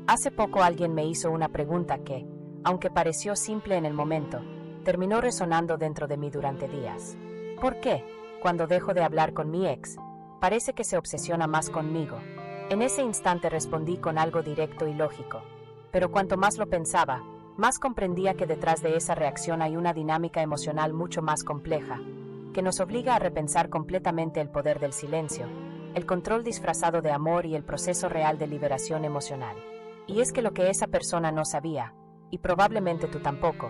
Hace poco alguien me hizo una pregunta que, aunque pareció simple en el momento, terminó resonando dentro de mí durante días. ¿Por qué, cuando dejo de hablar con mi ex, parece que se obsesiona más conmigo? En ese instante respondí con algo directo y lógico, pero cuanto más lo pensaba, más comprendía que detrás de esa reacción hay una dinámica emocional mucho más compleja, que nos obliga a repensar completamente el poder del silencio, el control disfrazado de amor y el proceso real de liberación emocional. Y es que lo que esa persona no sabía, y probablemente tú tampoco,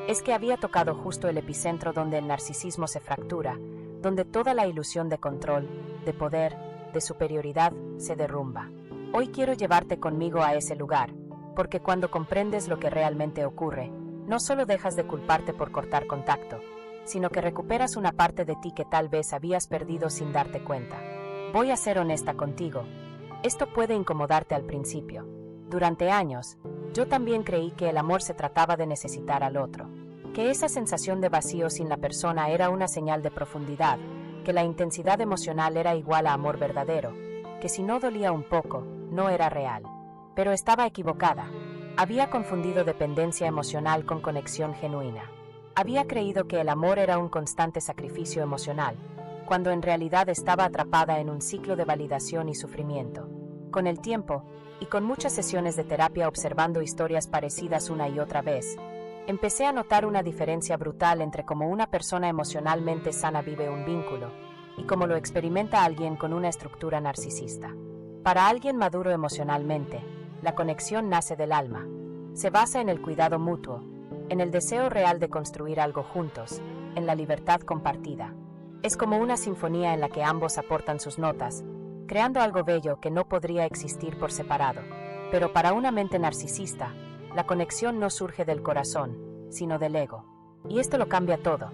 es que había tocado justo el epicentro donde el narcisismo se fractura, donde toda la ilusión de control, de poder, de superioridad se derrumba. Hoy quiero llevarte conmigo a ese lugar, porque cuando comprendes lo que realmente ocurre, no solo dejas de culparte por cortar contacto, sino que recuperas una parte de ti que tal vez habías perdido sin darte cuenta. Voy a ser honesta contigo. Esto puede incomodarte al principio. Durante años, yo también creí que el amor se trataba de necesitar al otro, que esa sensación de vacío sin la persona era una señal de profundidad, que la intensidad emocional era igual a amor verdadero, que si no dolía un poco, no era real. Pero estaba equivocada. Había confundido dependencia emocional con conexión genuina. Había creído que el amor era un constante sacrificio emocional, cuando en realidad estaba atrapada en un ciclo de validación y sufrimiento. Con el tiempo, y con muchas sesiones de terapia observando historias parecidas una y otra vez, empecé a notar una diferencia brutal entre cómo una persona emocionalmente sana vive un vínculo y cómo lo experimenta alguien con una estructura narcisista. Para alguien maduro emocionalmente, la conexión nace del alma. Se basa en el cuidado mutuo, en el deseo real de construir algo juntos, en la libertad compartida. Es como una sinfonía en la que ambos aportan sus notas, creando algo bello que no podría existir por separado. Pero para una mente narcisista, la conexión no surge del corazón, sino del ego. Y esto lo cambia todo.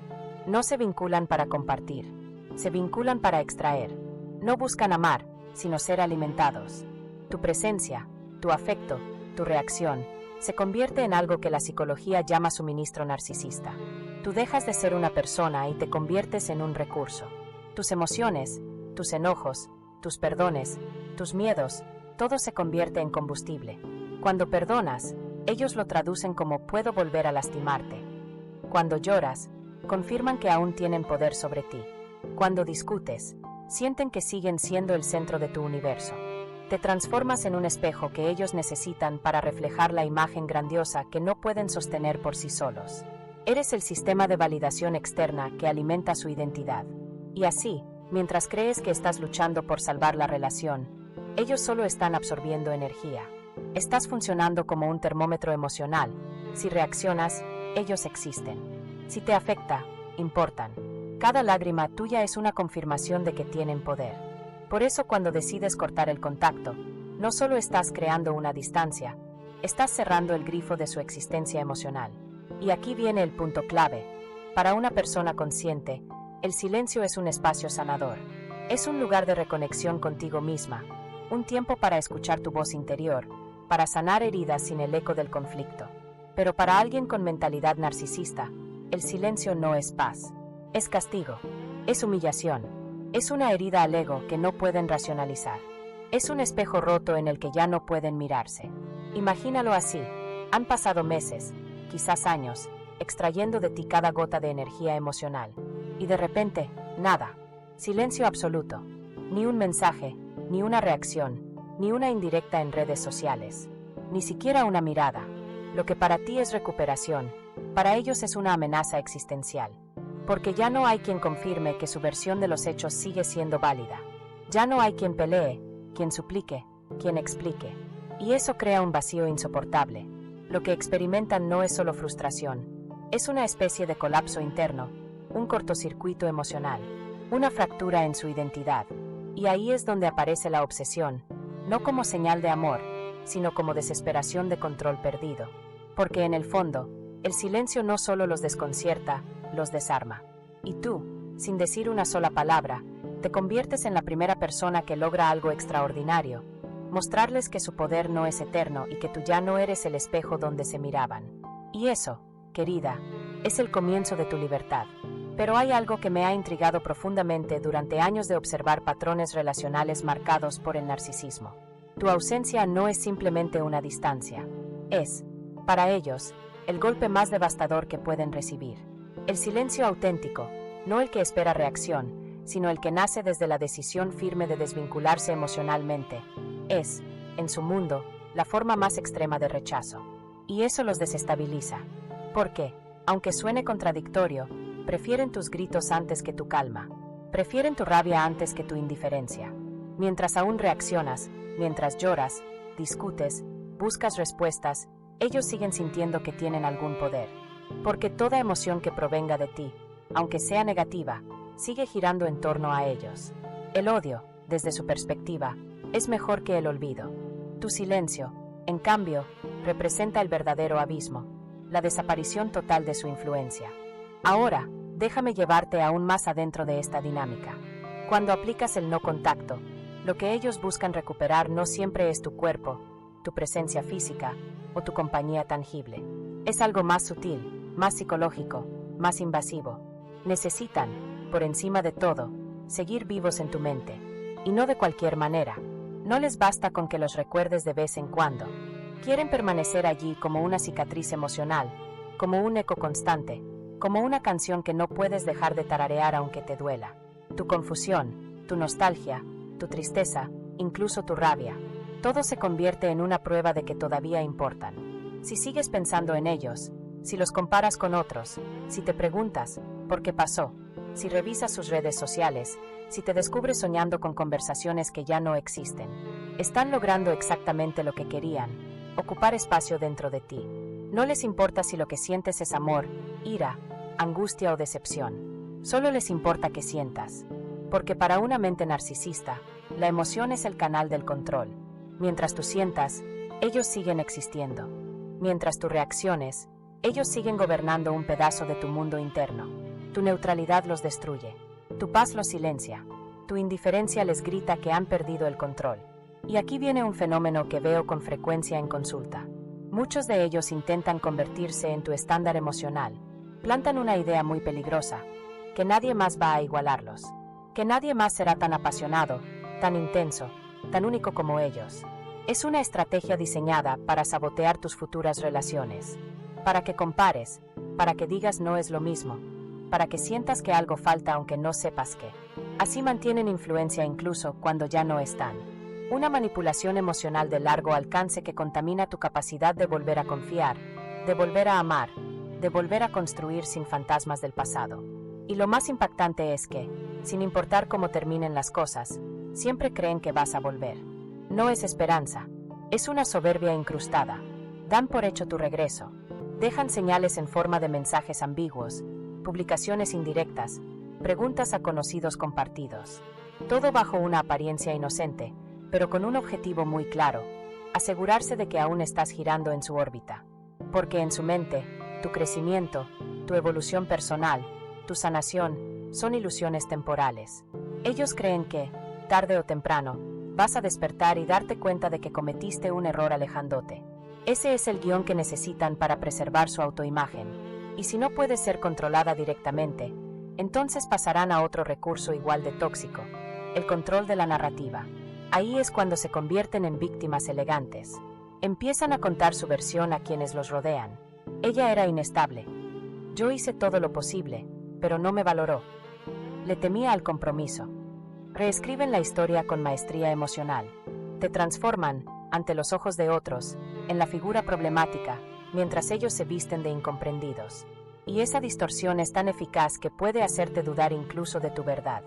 No se vinculan para compartir, se vinculan para extraer. No buscan amar, sino ser alimentados. Tu presencia, tu afecto, tu reacción, se convierte en algo que la psicología llama suministro narcisista. Tú dejas de ser una persona y te conviertes en un recurso. Tus emociones, tus enojos, tus perdones, tus miedos, todo se convierte en combustible. Cuando perdonas, ellos lo traducen como puedo volver a lastimarte. Cuando lloras, confirman que aún tienen poder sobre ti. Cuando discutes, sienten que siguen siendo el centro de tu universo. Te transformas en un espejo que ellos necesitan para reflejar la imagen grandiosa que no pueden sostener por sí solos. Eres el sistema de validación externa que alimenta su identidad. Y así, mientras crees que estás luchando por salvar la relación, ellos solo están absorbiendo energía. Estás funcionando como un termómetro emocional. Si reaccionas, ellos existen. Si te afecta, importan. Cada lágrima tuya es una confirmación de que tienen poder. Por eso cuando decides cortar el contacto, no solo estás creando una distancia, estás cerrando el grifo de su existencia emocional. Y aquí viene el punto clave. Para una persona consciente, el silencio es un espacio sanador. Es un lugar de reconexión contigo misma, un tiempo para escuchar tu voz interior, para sanar heridas sin el eco del conflicto. Pero para alguien con mentalidad narcisista, el silencio no es paz. Es castigo, es humillación, es una herida al ego que no pueden racionalizar. Es un espejo roto en el que ya no pueden mirarse. Imagínalo así, han pasado meses, quizás años, extrayendo de ti cada gota de energía emocional. Y de repente, nada. Silencio absoluto. Ni un mensaje, ni una reacción, ni una indirecta en redes sociales. Ni siquiera una mirada. Lo que para ti es recuperación, para ellos es una amenaza existencial. Porque ya no hay quien confirme que su versión de los hechos sigue siendo válida. Ya no hay quien pelee, quien suplique, quien explique. Y eso crea un vacío insoportable. Lo que experimentan no es solo frustración. Es una especie de colapso interno, un cortocircuito emocional, una fractura en su identidad. Y ahí es donde aparece la obsesión, no como señal de amor, sino como desesperación de control perdido. Porque en el fondo, el silencio no solo los desconcierta, los desarma. Y tú, sin decir una sola palabra, te conviertes en la primera persona que logra algo extraordinario, mostrarles que su poder no es eterno y que tú ya no eres el espejo donde se miraban. Y eso, querida, es el comienzo de tu libertad. Pero hay algo que me ha intrigado profundamente durante años de observar patrones relacionales marcados por el narcisismo. Tu ausencia no es simplemente una distancia. Es, para ellos, el golpe más devastador que pueden recibir. El silencio auténtico, no el que espera reacción, sino el que nace desde la decisión firme de desvincularse emocionalmente, es, en su mundo, la forma más extrema de rechazo. Y eso los desestabiliza. Porque, aunque suene contradictorio, prefieren tus gritos antes que tu calma. Prefieren tu rabia antes que tu indiferencia. Mientras aún reaccionas, mientras lloras, discutes, buscas respuestas, ellos siguen sintiendo que tienen algún poder. Porque toda emoción que provenga de ti, aunque sea negativa, sigue girando en torno a ellos. El odio, desde su perspectiva, es mejor que el olvido. Tu silencio, en cambio, representa el verdadero abismo, la desaparición total de su influencia. Ahora, déjame llevarte aún más adentro de esta dinámica. Cuando aplicas el no contacto, lo que ellos buscan recuperar no siempre es tu cuerpo, tu presencia física o tu compañía tangible. Es algo más sutil, más psicológico, más invasivo. Necesitan, por encima de todo, seguir vivos en tu mente. Y no de cualquier manera. No les basta con que los recuerdes de vez en cuando. Quieren permanecer allí como una cicatriz emocional, como un eco constante, como una canción que no puedes dejar de tararear aunque te duela. Tu confusión, tu nostalgia, tu tristeza, incluso tu rabia, todo se convierte en una prueba de que todavía importan. Si sigues pensando en ellos, si los comparas con otros, si te preguntas por qué pasó, si revisas sus redes sociales, si te descubres soñando con conversaciones que ya no existen, están logrando exactamente lo que querían, ocupar espacio dentro de ti. No les importa si lo que sientes es amor, ira, angustia o decepción. Solo les importa que sientas. Porque para una mente narcisista, la emoción es el canal del control. Mientras tú sientas, ellos siguen existiendo. Mientras tú reacciones, ellos siguen gobernando un pedazo de tu mundo interno. Tu neutralidad los destruye. Tu paz los silencia. Tu indiferencia les grita que han perdido el control. Y aquí viene un fenómeno que veo con frecuencia en consulta. Muchos de ellos intentan convertirse en tu estándar emocional. Plantan una idea muy peligrosa, que nadie más va a igualarlos, que nadie más será tan apasionado, tan intenso, tan único como ellos. Es una estrategia diseñada para sabotear tus futuras relaciones, para que compares, para que digas no es lo mismo, para que sientas que algo falta aunque no sepas qué. Así mantienen influencia incluso cuando ya no están. Una manipulación emocional de largo alcance que contamina tu capacidad de volver a confiar, de volver a amar, de volver a construir sin fantasmas del pasado. Y lo más impactante es que, sin importar cómo terminen las cosas, siempre creen que vas a volver. No es esperanza, es una soberbia incrustada. Dan por hecho tu regreso. Dejan señales en forma de mensajes ambiguos, publicaciones indirectas, preguntas a conocidos compartidos. Todo bajo una apariencia inocente, pero con un objetivo muy claro: asegurarse de que aún estás girando en su órbita. Porque en su mente, tu crecimiento, tu evolución personal, tu sanación, son ilusiones temporales. Ellos creen que, tarde o temprano, vas a despertar y darte cuenta de que cometiste un error alejándote. Ese es el guión que necesitan para preservar su autoimagen. Y si no puede ser controlada directamente, entonces pasarán a otro recurso igual de tóxico: el control de la narrativa. Ahí es cuando se convierten en víctimas elegantes. Empiezan a contar su versión a quienes los rodean. Ella era inestable. Yo hice todo lo posible, pero no me valoró. Le temía al compromiso. Reescriben la historia con maestría emocional. Te transforman, ante los ojos de otros, en la figura problemática, mientras ellos se visten de incomprendidos. Y esa distorsión es tan eficaz que puede hacerte dudar incluso de tu verdad.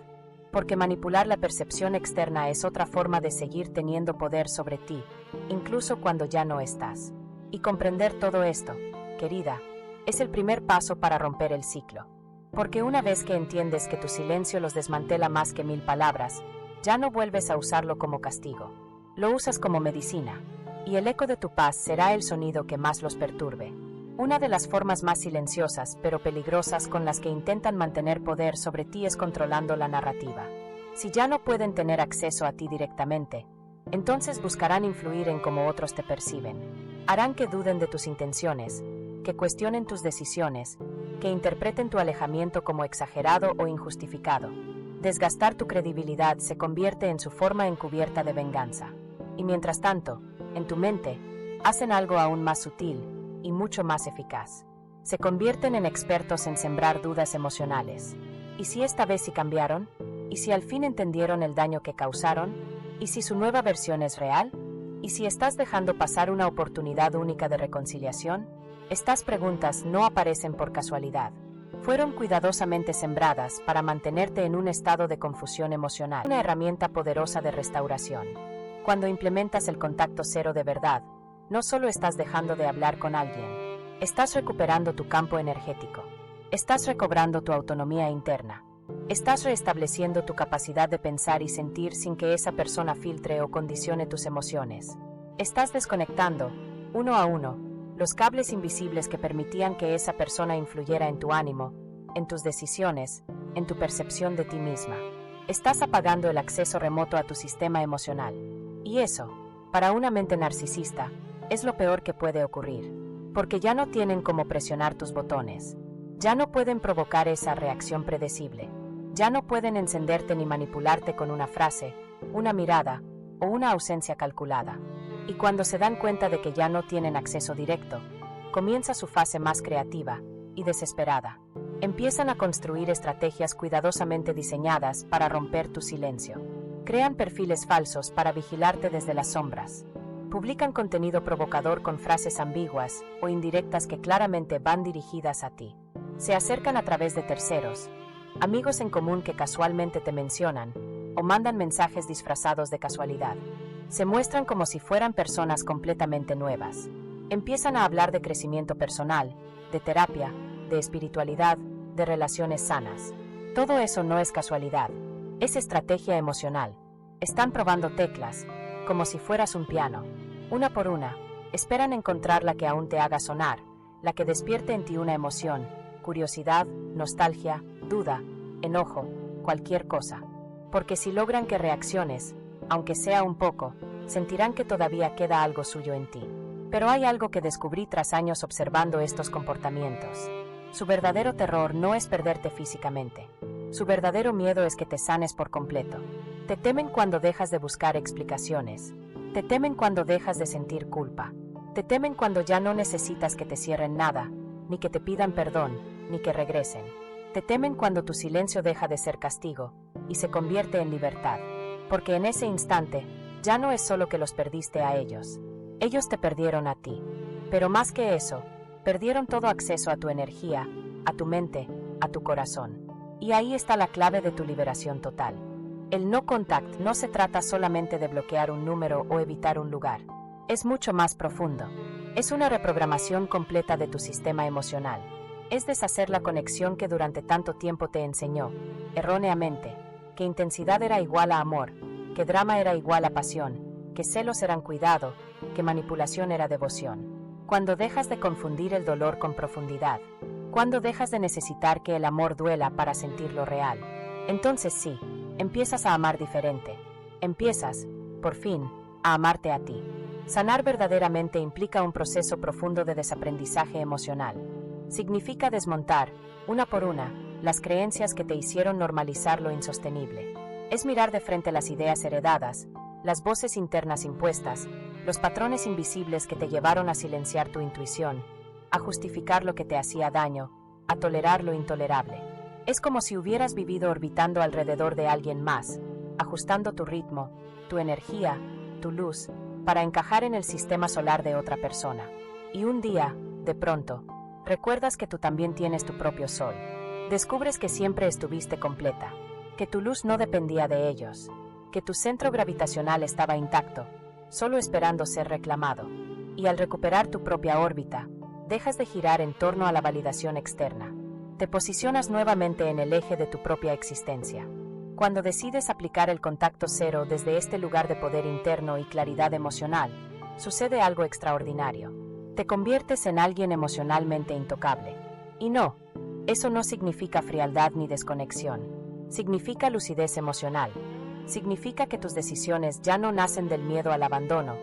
Porque manipular la percepción externa es otra forma de seguir teniendo poder sobre ti, incluso cuando ya no estás. Y comprender todo esto, querida, es el primer paso para romper el ciclo. Porque una vez que entiendes que tu silencio los desmantela más que 1000 palabras, ya no vuelves a usarlo como castigo. Lo usas como medicina, y el eco de tu paz será el sonido que más los perturbe. Una de las formas más silenciosas pero peligrosas con las que intentan mantener poder sobre ti es controlando la narrativa. Si ya no pueden tener acceso a ti directamente, entonces buscarán influir en cómo otros te perciben. Harán que duden de tus intenciones, que cuestionen tus decisiones, que interpreten tu alejamiento como exagerado o injustificado. Desgastar tu credibilidad se convierte en su forma encubierta de venganza. Y mientras tanto, en tu mente, hacen algo aún más sutil y mucho más eficaz. Se convierten en expertos en sembrar dudas emocionales. ¿Y si esta vez sí cambiaron? ¿Y si al fin entendieron el daño que causaron? ¿Y si su nueva versión es real? ¿Y si estás dejando pasar una oportunidad única de reconciliación? Estas preguntas no aparecen por casualidad. Fueron cuidadosamente sembradas para mantenerte en un estado de confusión emocional, una herramienta poderosa de restauración. Cuando implementas el contacto cero de verdad, no solo estás dejando de hablar con alguien, estás recuperando tu campo energético, estás recobrando tu autonomía interna, estás restableciendo tu capacidad de pensar y sentir sin que esa persona filtre o condicione tus emociones. Estás desconectando, uno a uno, los cables invisibles que permitían que esa persona influyera en tu ánimo, en tus decisiones, en tu percepción de ti misma. Estás apagando el acceso remoto a tu sistema emocional. Y eso, para una mente narcisista, es lo peor que puede ocurrir, porque ya no tienen cómo presionar tus botones. Ya no pueden provocar esa reacción predecible. Ya no pueden encenderte ni manipularte con una frase, una mirada o una ausencia calculada. Y cuando se dan cuenta de que ya no tienen acceso directo, comienza su fase más creativa y desesperada. Empiezan a construir estrategias cuidadosamente diseñadas para romper tu silencio. Crean perfiles falsos para vigilarte desde las sombras. Publican contenido provocador con frases ambiguas o indirectas que claramente van dirigidas a ti. Se acercan a través de terceros, amigos en común que casualmente te mencionan, o mandan mensajes disfrazados de casualidad. Se muestran como si fueran personas completamente nuevas. Empiezan a hablar de crecimiento personal, de terapia, de espiritualidad, de relaciones sanas. Todo eso no es casualidad, es estrategia emocional. Están probando teclas, como si fueras un piano. Una por una, esperan encontrar la que aún te haga sonar, la que despierte en ti una emoción, curiosidad, nostalgia, duda, enojo, cualquier cosa. Porque si logran que reacciones, aunque sea un poco, sentirán que todavía queda algo suyo en ti. Pero hay algo que descubrí tras años observando estos comportamientos. Su verdadero terror no es perderte físicamente. Su verdadero miedo es que te sanes por completo. Te temen cuando dejas de buscar explicaciones. Te temen cuando dejas de sentir culpa. Te temen cuando ya no necesitas que te cierren nada, ni que te pidan perdón, ni que regresen. Te temen cuando tu silencio deja de ser castigo y se convierte en libertad. Porque en ese instante, ya no es solo que los perdiste a ellos. Ellos te perdieron a ti. Pero más que eso, perdieron todo acceso a tu energía, a tu mente, a tu corazón. Y ahí está la clave de tu liberación total. El no contact no se trata solamente de bloquear un número o evitar un lugar. Es mucho más profundo. Es una reprogramación completa de tu sistema emocional. Es deshacer la conexión que durante tanto tiempo te enseñó, erróneamente, que intensidad era igual a amor, que drama era igual a pasión, que celos eran cuidado, que manipulación era devoción. Cuando dejas de confundir el dolor con profundidad, cuando dejas de necesitar que el amor duela para sentirlo real, entonces sí, empiezas a amar diferente. Empiezas, por fin, a amarte a ti. Sanar verdaderamente implica un proceso profundo de desaprendizaje emocional. Significa desmontar, una por una, las creencias que te hicieron normalizar lo insostenible. Es mirar de frente las ideas heredadas, las voces internas impuestas, los patrones invisibles que te llevaron a silenciar tu intuición, a justificar lo que te hacía daño, a tolerar lo intolerable. Es como si hubieras vivido orbitando alrededor de alguien más, ajustando tu ritmo, tu energía, tu luz, para encajar en el sistema solar de otra persona. Y un día, de pronto, recuerdas que tú también tienes tu propio sol. Descubres que siempre estuviste completa, que tu luz no dependía de ellos, que tu centro gravitacional estaba intacto, solo esperando ser reclamado. Y al recuperar tu propia órbita, dejas de girar en torno a la validación externa. Te posicionas nuevamente en el eje de tu propia existencia. Cuando decides aplicar el contacto cero desde este lugar de poder interno y claridad emocional, sucede algo extraordinario. Te conviertes en alguien emocionalmente intocable. Y no, eso no significa frialdad ni desconexión. Significa lucidez emocional. Significa que tus decisiones ya no nacen del miedo al abandono,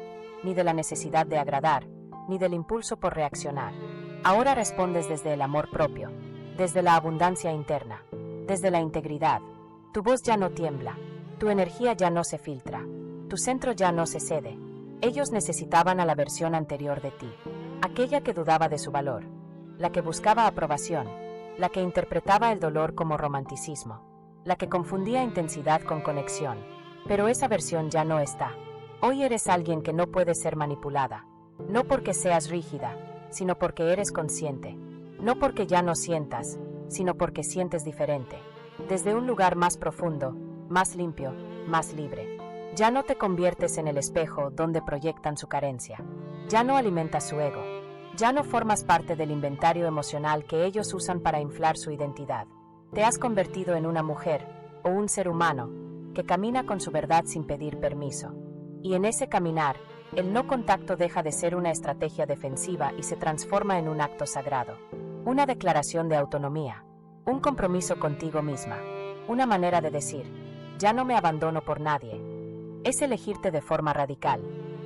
ni de la necesidad de agradar, ni del impulso por reaccionar. Ahora respondes desde el amor propio, desde la abundancia interna, desde la integridad. Tu voz ya no tiembla, tu energía ya no se filtra. Tu centro ya no se cede. Ellos necesitaban a la versión anterior de ti, aquella que dudaba de su valor, la que buscaba aprobación, la que interpretaba el dolor como romanticismo, la que confundía intensidad con conexión. Pero esa versión ya no está. Hoy eres alguien que no puede ser manipulada, no porque seas rígida, sino porque eres consciente, no porque ya no sientas, sino porque sientes diferente, desde un lugar más profundo, más limpio, más libre. Ya no te conviertes en el espejo donde proyectan su carencia, ya no alimentas su ego, ya no formas parte del inventario emocional que ellos usan para inflar su identidad. Te has convertido en una mujer, o un ser humano, que camina con su verdad sin pedir permiso. Y en ese caminar, el no contacto deja de ser una estrategia defensiva y se transforma en un acto sagrado. Una declaración de autonomía, un compromiso contigo misma, una manera de decir, ya no me abandono por nadie. Es elegirte de forma radical,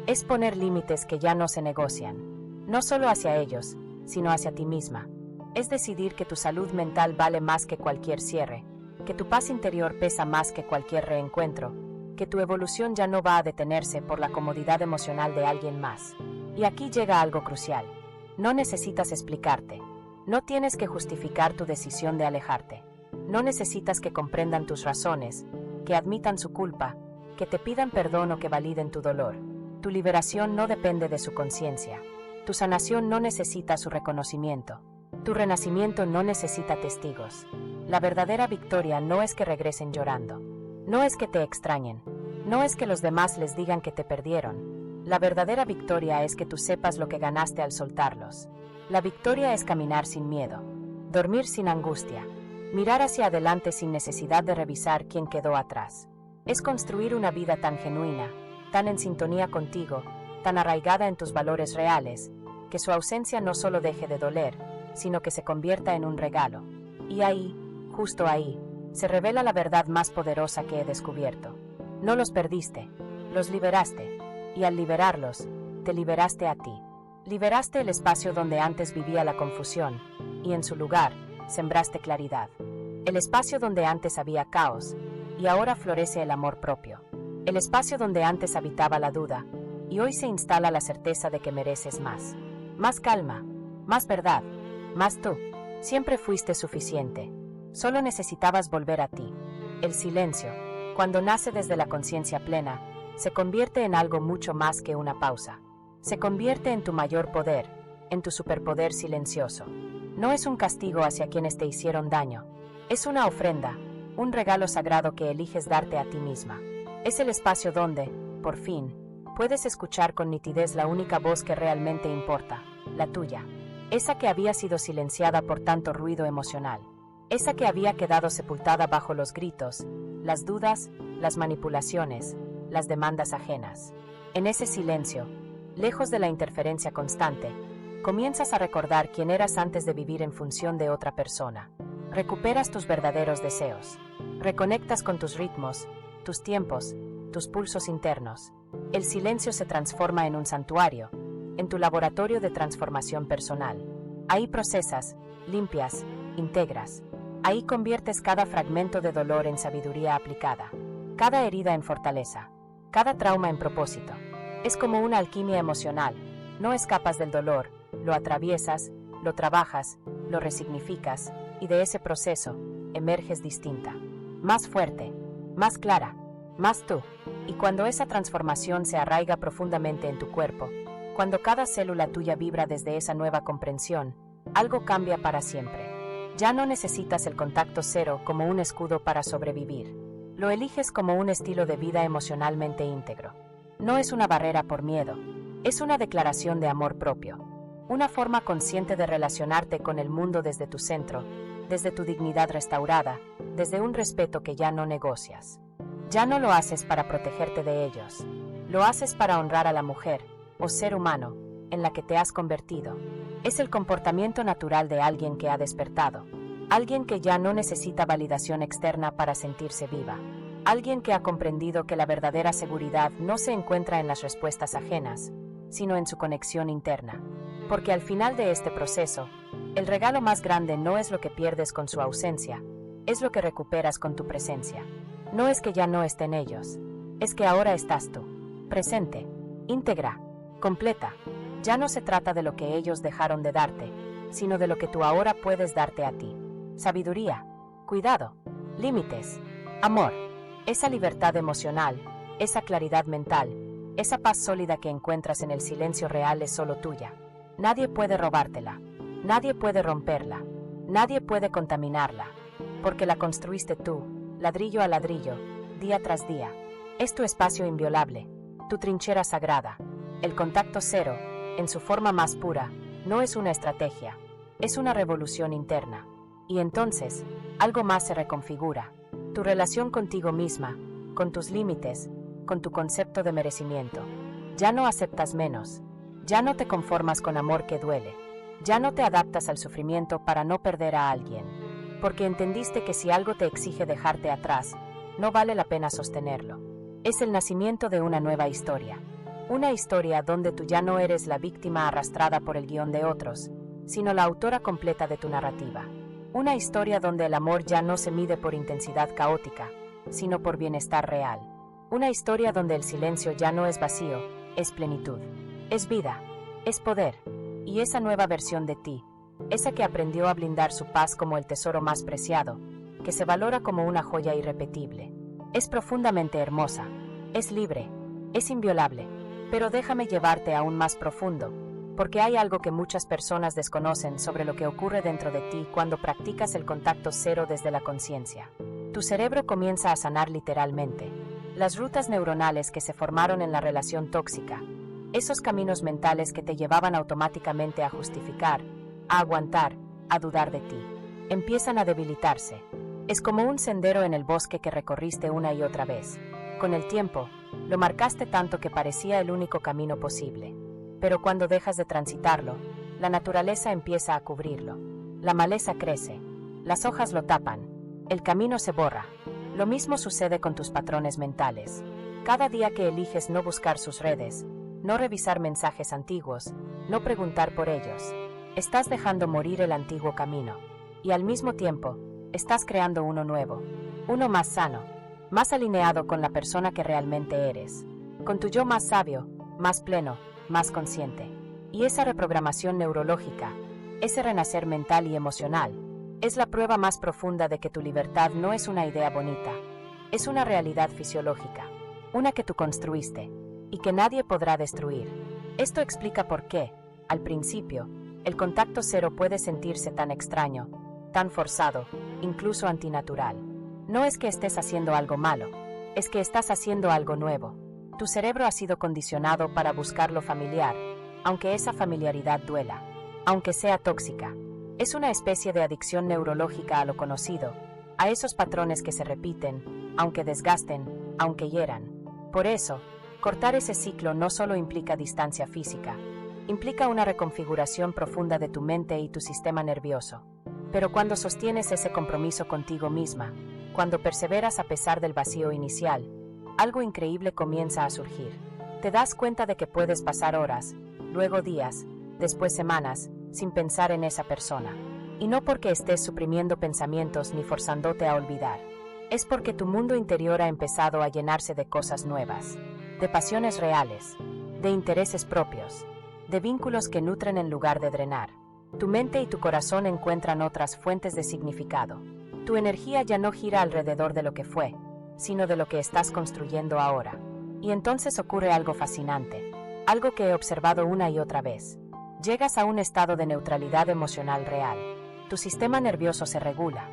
es poner límites que ya no se negocian, no solo hacia ellos, sino hacia ti misma. Es decidir que tu salud mental vale más que cualquier cierre, que tu paz interior pesa más que cualquier reencuentro, que tu evolución ya no va a detenerse por la comodidad emocional de alguien más. Y aquí llega algo crucial. No necesitas explicarte. No tienes que justificar tu decisión de alejarte. No necesitas que comprendan tus razones, que admitan su culpa, que te pidan perdón o que validen tu dolor. Tu liberación no depende de su conciencia. Tu sanación no necesita su reconocimiento. Tu renacimiento no necesita testigos. La verdadera victoria no es que regresen llorando. No es que te extrañen. No es que los demás les digan que te perdieron. La verdadera victoria es que tú sepas lo que ganaste al soltarlos. La victoria es caminar sin miedo, dormir sin angustia, mirar hacia adelante sin necesidad de revisar quién quedó atrás. Es construir una vida tan genuina, tan en sintonía contigo, tan arraigada en tus valores reales, que su ausencia no solo deje de doler, sino que se convierta en un regalo. Y ahí, justo ahí, se revela la verdad más poderosa que he descubierto. No los perdiste, los liberaste, y al liberarlos, te liberaste a ti. Liberaste el espacio donde antes vivía la confusión, y en su lugar, sembraste claridad. El espacio donde antes había caos, y ahora florece el amor propio. El espacio donde antes habitaba la duda, y hoy se instala la certeza de que mereces más. Más calma, más verdad, más tú. Siempre fuiste suficiente. Solo necesitabas volver a ti. El silencio, cuando nace desde la conciencia plena, se convierte en algo mucho más que una pausa. Se convierte en tu mayor poder, en tu superpoder silencioso. No es un castigo hacia quienes te hicieron daño. Es una ofrenda, un regalo sagrado que eliges darte a ti misma. Es el espacio donde, por fin, puedes escuchar con nitidez la única voz que realmente importa, la tuya. Esa que había sido silenciada por tanto ruido emocional. Esa que había quedado sepultada bajo los gritos, las dudas, las manipulaciones, las demandas ajenas. En ese silencio, lejos de la interferencia constante, comienzas a recordar quién eras antes de vivir en función de otra persona. Recuperas tus verdaderos deseos. Reconectas con tus ritmos, tus tiempos, tus pulsos internos. El silencio se transforma en un santuario, en tu laboratorio de transformación personal. Ahí procesas, limpias, integras. Ahí conviertes cada fragmento de dolor en sabiduría aplicada, cada herida en fortaleza, cada trauma en propósito. Es como una alquimia emocional. No escapas del dolor, lo atraviesas, lo trabajas, lo resignificas, y de ese proceso emerges distinta, más fuerte, más clara, más tú. Y cuando esa transformación se arraiga profundamente en tu cuerpo, cuando cada célula tuya vibra desde esa nueva comprensión, algo cambia para siempre. Ya no necesitas el contacto cero como un escudo para sobrevivir. Lo eliges como un estilo de vida emocionalmente íntegro. No es una barrera por miedo, es una declaración de amor propio. Una forma consciente de relacionarte con el mundo desde tu centro, desde tu dignidad restaurada, desde un respeto que ya no negocias. Ya no lo haces para protegerte de ellos. Lo haces para honrar a la mujer, o ser humano, en la que te has convertido. Es el comportamiento natural de alguien que ha despertado. Alguien que ya no necesita validación externa para sentirse viva. Alguien que ha comprendido que la verdadera seguridad no se encuentra en las respuestas ajenas, sino en su conexión interna. Porque al final de este proceso, el regalo más grande no es lo que pierdes con su ausencia, es lo que recuperas con tu presencia. No es que ya no estén ellos, es que ahora estás tú, presente, íntegra, completa. Ya no se trata de lo que ellos dejaron de darte, sino de lo que tú ahora puedes darte a ti. Sabiduría, cuidado, límites, amor, esa libertad emocional, esa claridad mental, esa paz sólida que encuentras en el silencio real es solo tuya. Nadie puede robártela, nadie puede romperla, nadie puede contaminarla, porque la construiste tú, ladrillo a ladrillo, día tras día. Es tu espacio inviolable, tu trinchera sagrada. El contacto cero, en su forma más pura, no es una estrategia, es una revolución interna. Y entonces, algo más se reconfigura. Tu relación contigo misma, con tus límites, con tu concepto de merecimiento. Ya no aceptas menos, ya no te conformas con amor que duele, ya no te adaptas al sufrimiento para no perder a alguien, porque entendiste que si algo te exige dejarte atrás, no vale la pena sostenerlo. Es el nacimiento de una nueva historia. Una historia donde tú ya no eres la víctima arrastrada por el guión de otros, sino la autora completa de tu narrativa. Una historia donde el amor ya no se mide por intensidad caótica, sino por bienestar real. Una historia donde el silencio ya no es vacío, es plenitud, es vida, es poder. Y esa nueva versión de ti, esa que aprendió a blindar su paz como el tesoro más preciado, que se valora como una joya irrepetible, es profundamente hermosa, es libre, es inviolable. Pero déjame llevarte aún más profundo, porque hay algo que muchas personas desconocen sobre lo que ocurre dentro de ti cuando practicas el contacto cero desde la conciencia. Tu cerebro comienza a sanar literalmente. Las rutas neuronales que se formaron en la relación tóxica, esos caminos mentales que te llevaban automáticamente a justificar, a aguantar, a dudar de ti, empiezan a debilitarse. Es como un sendero en el bosque que recorriste una y otra vez. Con el tiempo, lo marcaste tanto que parecía el único camino posible. Pero cuando dejas de transitarlo, la naturaleza empieza a cubrirlo. La maleza crece, las hojas lo tapan, el camino se borra. Lo mismo sucede con tus patrones mentales. Cada día que eliges no buscar sus redes, no revisar mensajes antiguos, no preguntar por ellos, estás dejando morir el antiguo camino. Y al mismo tiempo, estás creando uno nuevo, uno más sano, más alineado con la persona que realmente eres, con tu yo más sabio, más pleno, más consciente. Y esa reprogramación neurológica, ese renacer mental y emocional, es la prueba más profunda de que tu libertad no es una idea bonita, es una realidad fisiológica, una que tú construiste, y que nadie podrá destruir. Esto explica por qué, al principio, el contacto cero puede sentirse tan extraño, tan forzado, incluso antinatural. No es que estés haciendo algo malo, es que estás haciendo algo nuevo. Tu cerebro ha sido condicionado para buscar lo familiar, aunque esa familiaridad duela, aunque sea tóxica. Es una especie de adicción neurológica a lo conocido, a esos patrones que se repiten, aunque desgasten, aunque hieran. Por eso, cortar ese ciclo no solo implica distancia física, implica una reconfiguración profunda de tu mente y tu sistema nervioso. Pero cuando sostienes ese compromiso contigo misma, cuando perseveras a pesar del vacío inicial, algo increíble comienza a surgir. Te das cuenta de que puedes pasar horas, luego días, después semanas, sin pensar en esa persona. Y no porque estés suprimiendo pensamientos ni forzándote a olvidar. Es porque tu mundo interior ha empezado a llenarse de cosas nuevas, de pasiones reales, de intereses propios, de vínculos que nutren en lugar de drenar. Tu mente y tu corazón encuentran otras fuentes de significado. Tu energía ya no gira alrededor de lo que fue, sino de lo que estás construyendo ahora. Y entonces ocurre algo fascinante, algo que he observado una y otra vez. Llegas a un estado de neutralidad emocional real. Tu sistema nervioso se regula.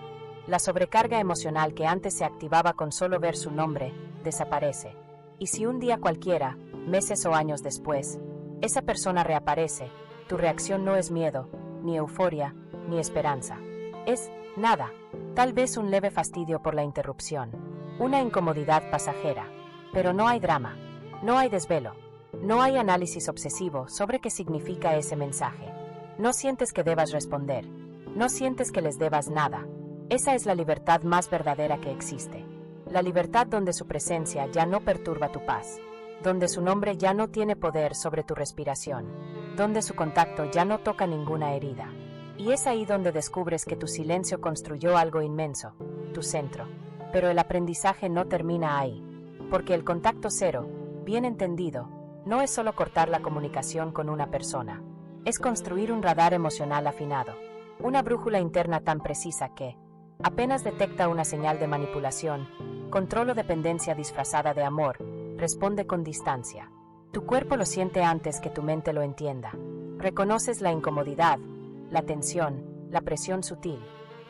La sobrecarga emocional que antes se activaba con solo ver su nombre, desaparece. Y si un día cualquiera, meses o años después, esa persona reaparece, tu reacción no es miedo, ni euforia, ni esperanza. Es nada, tal vez un leve fastidio por la interrupción, una incomodidad pasajera. Pero no hay drama, no hay desvelo, no hay análisis obsesivo sobre qué significa ese mensaje. No sientes que debas responder, no sientes que les debas nada. Esa es la libertad más verdadera que existe. La libertad donde su presencia ya no perturba tu paz, donde su nombre ya no tiene poder sobre tu respiración, donde su contacto ya no toca ninguna herida. Y es ahí donde descubres que tu silencio construyó algo inmenso, tu centro. Pero el aprendizaje no termina ahí. Porque el contacto cero, bien entendido, no es solo cortar la comunicación con una persona. Es construir un radar emocional afinado. Una brújula interna tan precisa que, apenas detecta una señal de manipulación, control o dependencia disfrazada de amor, responde con distancia. Tu cuerpo lo siente antes que tu mente lo entienda. Reconoces la incomodidad, la tensión, la presión sutil.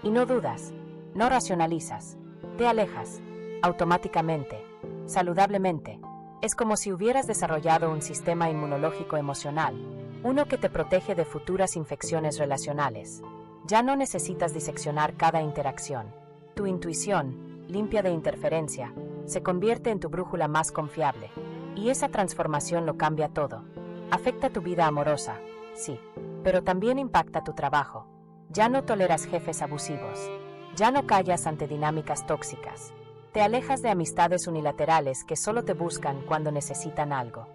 Y no dudas, no racionalizas, te alejas, automáticamente, saludablemente. Es como si hubieras desarrollado un sistema inmunológico emocional, uno que te protege de futuras infecciones relacionales. Ya no necesitas diseccionar cada interacción. Tu intuición, limpia de interferencia, se convierte en tu brújula más confiable. Y esa transformación lo cambia todo. Afecta tu vida amorosa, sí, pero también impacta tu trabajo. Ya no toleras jefes abusivos. Ya no callas ante dinámicas tóxicas. Te alejas de amistades unilaterales que solo te buscan cuando necesitan algo.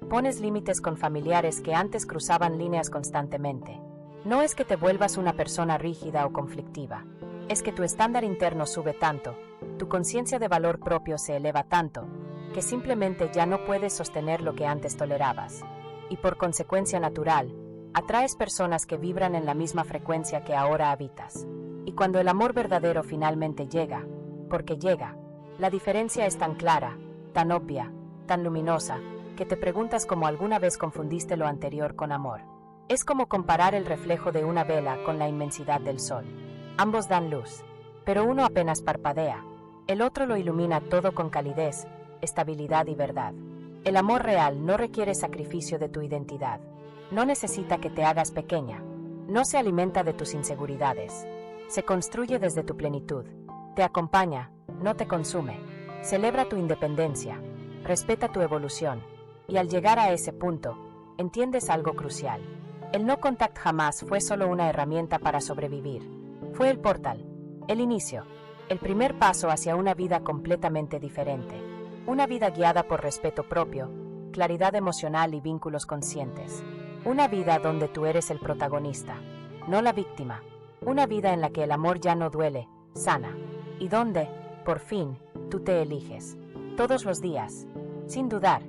Pones límites con familiares que antes cruzaban líneas constantemente. No es que te vuelvas una persona rígida o conflictiva. Es que tu estándar interno sube tanto, tu conciencia de valor propio se eleva tanto, que simplemente ya no puedes sostener lo que antes tolerabas. Y por consecuencia natural, atraes personas que vibran en la misma frecuencia que ahora habitas. Y cuando el amor verdadero finalmente llega, porque llega, la diferencia es tan clara, tan obvia, tan luminosa, que te preguntas cómo alguna vez confundiste lo anterior con amor. Es como comparar el reflejo de una vela con la inmensidad del sol. Ambos dan luz, pero uno apenas parpadea, el otro lo ilumina todo con calidez, estabilidad y verdad. El amor real no requiere sacrificio de tu identidad. No necesita que te hagas pequeña. No se alimenta de tus inseguridades. Se construye desde tu plenitud. Te acompaña, no te consume. Celebra tu independencia. Respeta tu evolución. Y al llegar a ese punto, entiendes algo crucial. El no contact jamás fue solo una herramienta para sobrevivir. Fue el portal, el inicio, el primer paso hacia una vida completamente diferente. Una vida guiada por respeto propio, claridad emocional y vínculos conscientes. Una vida donde tú eres el protagonista, no la víctima. Una vida en la que el amor ya no duele, sana. Y donde, por fin, tú te eliges. Todos los días, sin dudar,